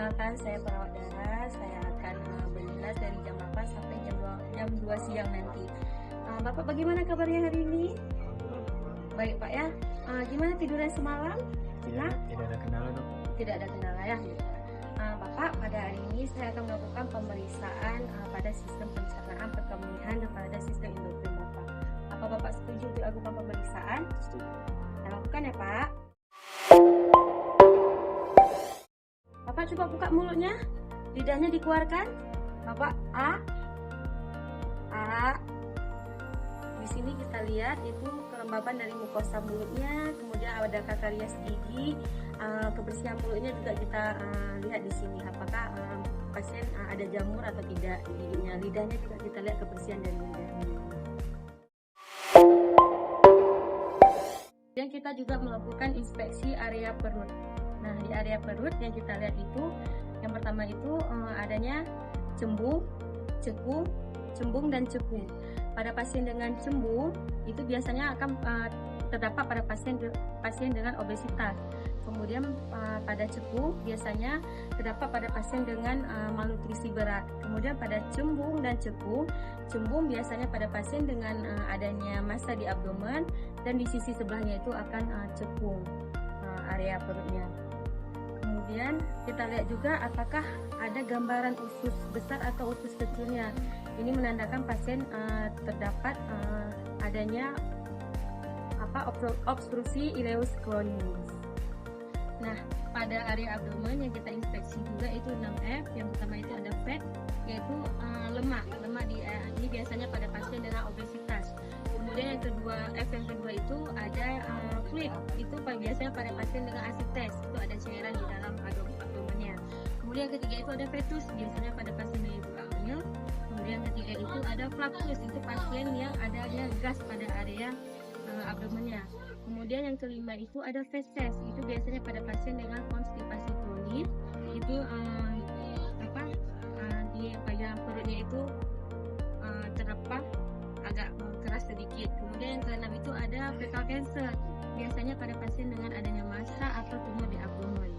Perkenalkan, saya perawat darah. Saya akan berdinas dari jam 8 sampai jam 2 siang nanti. Bapak bagaimana kabarnya hari ini? Baik Pak ya. Gimana tidurnya semalam? Tidak ada kendala dok. Tidak ada kendala ya. Bapak, pada hari ini saya akan melakukan pemeriksaan pada sistem pencernaan, perkembangan dan pada sistem endokrin Bapak. Apa Bapak setuju untuk lakukan pemeriksaan? Setuju. Kita lakukan ya Pak. Bapak coba buka mulutnya, lidahnya dikeluarkan. Bapak A. Di sini kita lihat itu kelembaban dari mukosa mulutnya, kemudian ada karies gigi, kebersihan mulutnya juga kita lihat di sini. Apakah pasien ada jamur atau tidak di giginya. Lidahnya juga kita lihat kebersihan dari lidahnya. Dan kita juga melakukan inspeksi area perut. Nah, di area perut yang kita lihat itu, yang pertama itu adanya cembung, cekung, cembung dan cekung. Pada pasien dengan cembung itu biasanya akan terdapat pada pasien dengan obesitas. Kemudian pada cekung biasanya terdapat pada pasien dengan malnutrisi berat. Kemudian pada cembung dan cekung, cembung biasanya pada pasien dengan adanya massa di abdomen, dan di sisi sebelahnya itu akan cekung area perutnya. Kemudian kita lihat juga apakah ada gambaran usus besar atau usus kecilnya. Ini menandakan pasien terdapat adanya obstruksi ileus kronis. Nah, pada area abdomen yang kita inspeksi juga itu 6F. Yang pertama itu ada fat, yaitu lemak ini biasanya pada pasien dengan obesitas. Kemudian yang kedua, F yang kedua itu ada fluid, itu biasanya pada pasien dengan asites, itu ada cairan di dalam abdomennya. Kemudian yang ketiga itu ada fetus, biasanya pada pasien yang ibu hamil. Kemudian yang ketiga itu ada flatus, itu pasien yang adanya gas pada area abdomennya. Kemudian yang kelima itu ada feses, itu biasanya pada pasien dengan konstipasi kronis, itu di bagian perutnya itu terdapat agak keras sedikit. Kemudian yang keenam itu ada fecal cancer, biasanya pada pasien dengan adanya massa atau tumor di abdomen.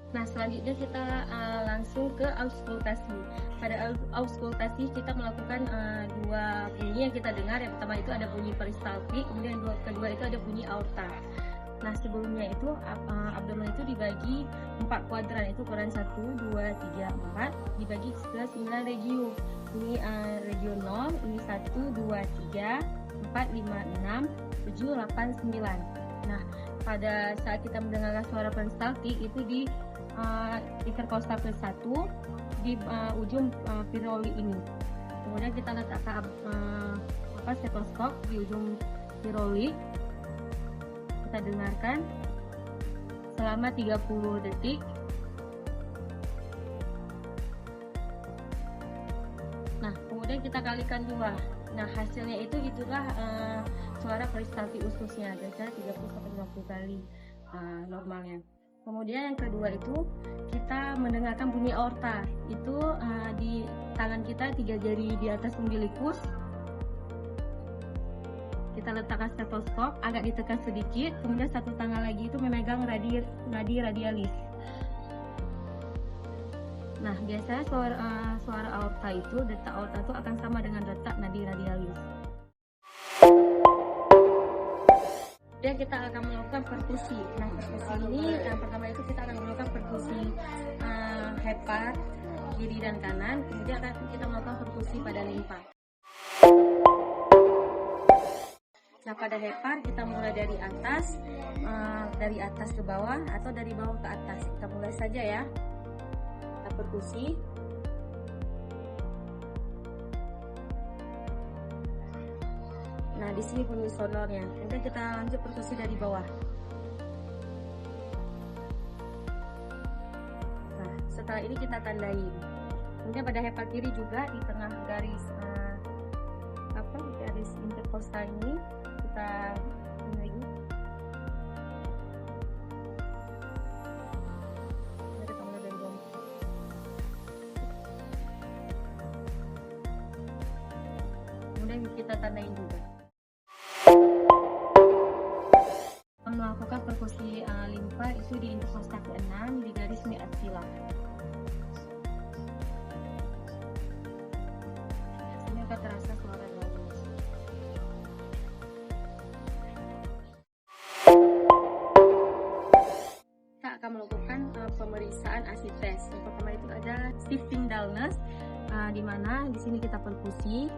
Nah, selanjutnya kita langsung ke auskultasi. Pada auskultasi kita melakukan dua bunyi yang kita dengar. Yang pertama itu ada bunyi peristaltik, kemudian yang kedua itu ada bunyi aorta. Nah, sebelumnya itu abdomen itu dibagi 4 kuadran, itu kuadran 1, 2, 3, 4 dibagi ke 9 region. Ini region 0, ini 1, 2, 3, 4, 5, 6, 7, 8, 9. Nah, pada saat kita mendengarkan suara peristaltik itu di interkostal ke-1 di ujung piroli ini. Kemudian kita letakkan stetoskop di ujung piroli. Kita dengarkan selama 30 detik. Nah, kemudian kita kalikan 2. Nah, hasilnya itulah suara peristaltik ususnya, biasanya 30-50 kali normalnya. Kemudian yang kedua itu kita mendengarkan bunyi aorta. Itu di tangan kita 3 jari di atas umbilikus. Kita letakkan stetoskop, agak ditekan sedikit, kemudian satu tangan lagi itu memegang nadi radialis. Nah, biasanya suara aorta itu, detak aorta itu akan sama dengan detak nadi radialis. Dan kita akan melakukan perkusi. Nah, perkusi ini yang pertama itu kita akan melakukan perkusi hepar kiri dan kanan, kemudian akan kita melakukan perkusi pada limpa. Nah, pada hepar kita mulai dari atas ke bawah atau dari bawah ke atas. Kita mulai saja ya. Kita perkusi. Nah, di sini bunyi sonornya. Kemudian kita lanjut perkusi dari bawah. Nah, setelah ini kita tandai. Kemudian pada hepar kiri juga di tengah garis interkostal ini kita lagi. Kemudian kita tandain juga. Melakukan perkusi limpa itu di interkosta ke-6 di garis miastilah. Ini akan terasa suara garis. Kita akan melakukan pemeriksaan ASI test. Yang pertama itu ada shifting dullness, di mana di sini kita perkusi.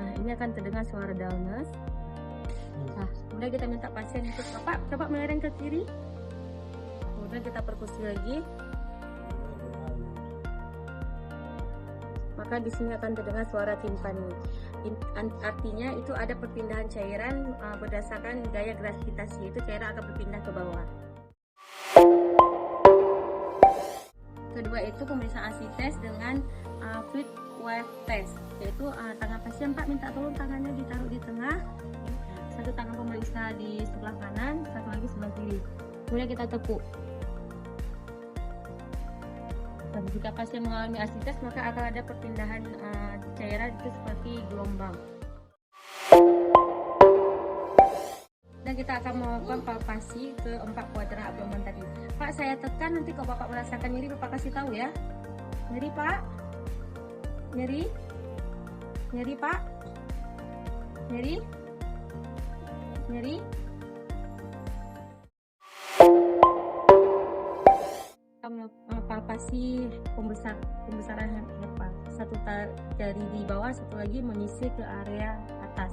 Nah, ini akan terdengar suara dullness. Nah, kemudian kita minta pasien untuk coba melereng ke kiri. Kemudian kita perkusi lagi. Maka di sini akan terdengar suara timpani. Artinya itu ada perpindahan cairan berdasarkan gaya gravitasi, itu cairan akan berpindah ke bawah. Kedua itu pemeriksaan ASI test dengan fluid wave test, yaitu tangan pasien minta tolong tangannya ditaruh di tengah, satu tangan pemeriksa di sebelah kanan, satu lagi sebelah kiri, kemudian kita tepuk. Dan jika pasien mengalami ASI test, maka akan ada perpindahan cairan itu seperti gelombang. Dan kita akan melakukan palpasi ke 4 kuadran abdomen tadi. Pak, saya tekan, nanti kalau Bapak merasakan nyeri, Bapak kasih tahu ya. Nyeri, Pak? Nyeri? Nyeri, Pak? Nyeri? Nyeri? Palpasi pembesaran hepa. Satu jari di bawah, satu lagi menyisir ke area atas.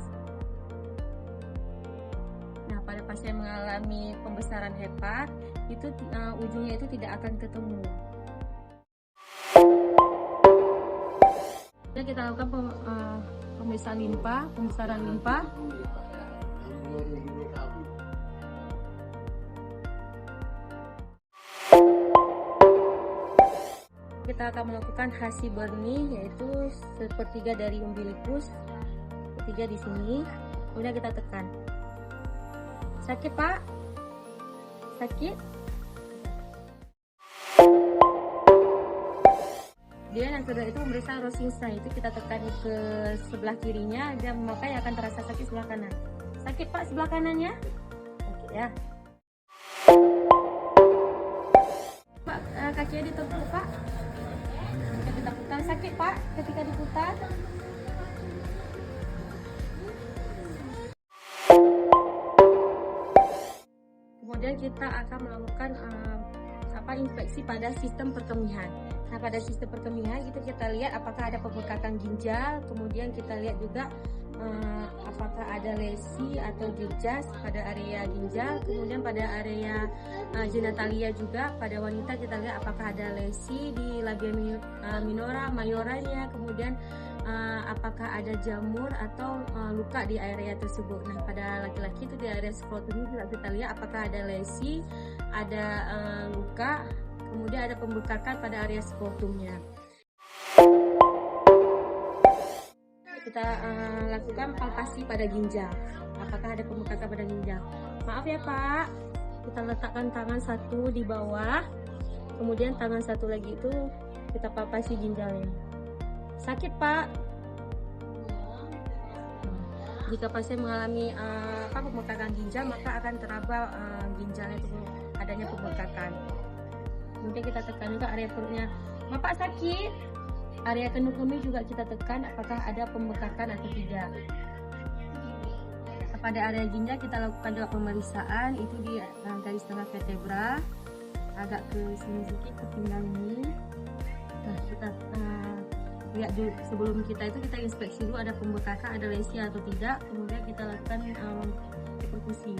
Nah, pada pasien mengalami pembesaran hepa, itu ujungnya itu tidak akan ketemu. Jadi kita lakukan pemeriksaan limpa, pembesaran limpa. Kita akan melakukan Hasi Burnie, yaitu sepertiga dari umbilikus, ketiga di sini. Kemudian kita tekan. Sakit, Pak? Sakit? Kemudian yang kedua itu pemeriksaan Rosenstein, itu kita tekan ke sebelah kirinya, dan maka akan terasa sakit sebelah kanan. Sakit, Pak, sebelah kanannya? Sakit ya. Pak, kakinya ditepuk, Pak. Kita putar. Sakit, Pak, ketika diputar? Kemudian kita akan melakukan inspeksi pada sistem perkemihan. Nah, pada sistem perkemihan itu kita lihat apakah ada pembengkakan ginjal, kemudian kita lihat juga apakah ada lesi atau jejas pada area ginjal, kemudian pada area genitalia juga. Pada wanita kita lihat apakah ada lesi di labia minora, majoranya, kemudian apakah ada jamur atau luka di area tersebut. Nah, pada laki-laki itu di area skrotum juga kita lihat apakah ada lesi, ada luka, kemudian ada pembengkakan pada area skrotumnya. Kita lakukan palpasi pada ginjal, apakah ada pembengkakan pada ginjal. Maaf ya, Pak, kita letakkan tangan satu di bawah, kemudian tangan satu lagi itu kita palpasi ginjalnya. Sakit, Pak? Jika pasien mengalami pembengkakan ginjal, maka akan teraba ginjalnya itu adanya pembengkakan. Kemudian kita tekan juga area perutnya. Bapak sakit? Area kemih juga kita tekan apakah ada pembengkakan atau tidak. Pada area ginjal kita lakukan juga pemeriksaan, itu di garis tengah vertebra, agak ke sini sedikit ke pinggang ini. Nah, kita lihat dulu, sebelum kita inspeksi dulu ada pembengkakan, ada lesi atau tidak, kemudian kita lakukan perkusi.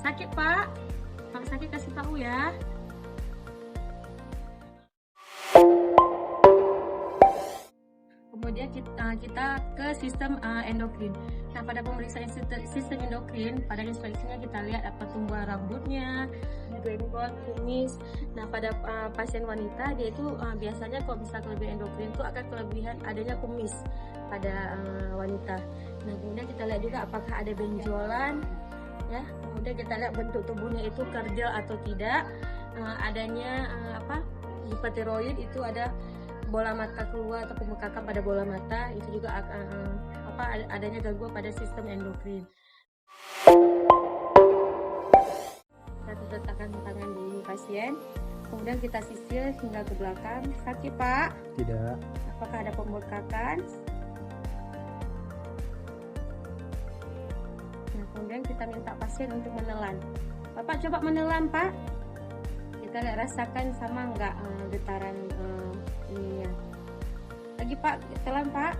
Sakit, Pak? Pak sakit kasih tahu ya. Kemudian kita ke sistem endokrin. Nah, pada pemeriksaan sistem endokrin, pada inspeksinya kita lihat apa tumbuhan rambutnya, jenggot, kumis. Nah, pada pasien wanita dia itu biasanya kalau bisa kelebihan endokrin itu akan kelebihan adanya kumis pada wanita. Nah, kemudian kita lihat juga apakah ada benjolan, ya. Kemudian kita lihat bentuk tubuhnya itu kerjel atau tidak, adanya hipotiroid itu ada bola mata keluar atau pembekakan pada bola mata, itu juga adanya gangguan pada sistem endokrin. Kita letakkan tangan di pasien, kemudian kita sisir hingga ke belakang. Sakit Pak? Tidak. Apakah ada pembekakan? Nah, kemudian kita minta pasien untuk menelan. Bapak coba menelan Pak. Kita lihat rasakan sama enggak getaran ininya. Lagi Pak, telan Pak.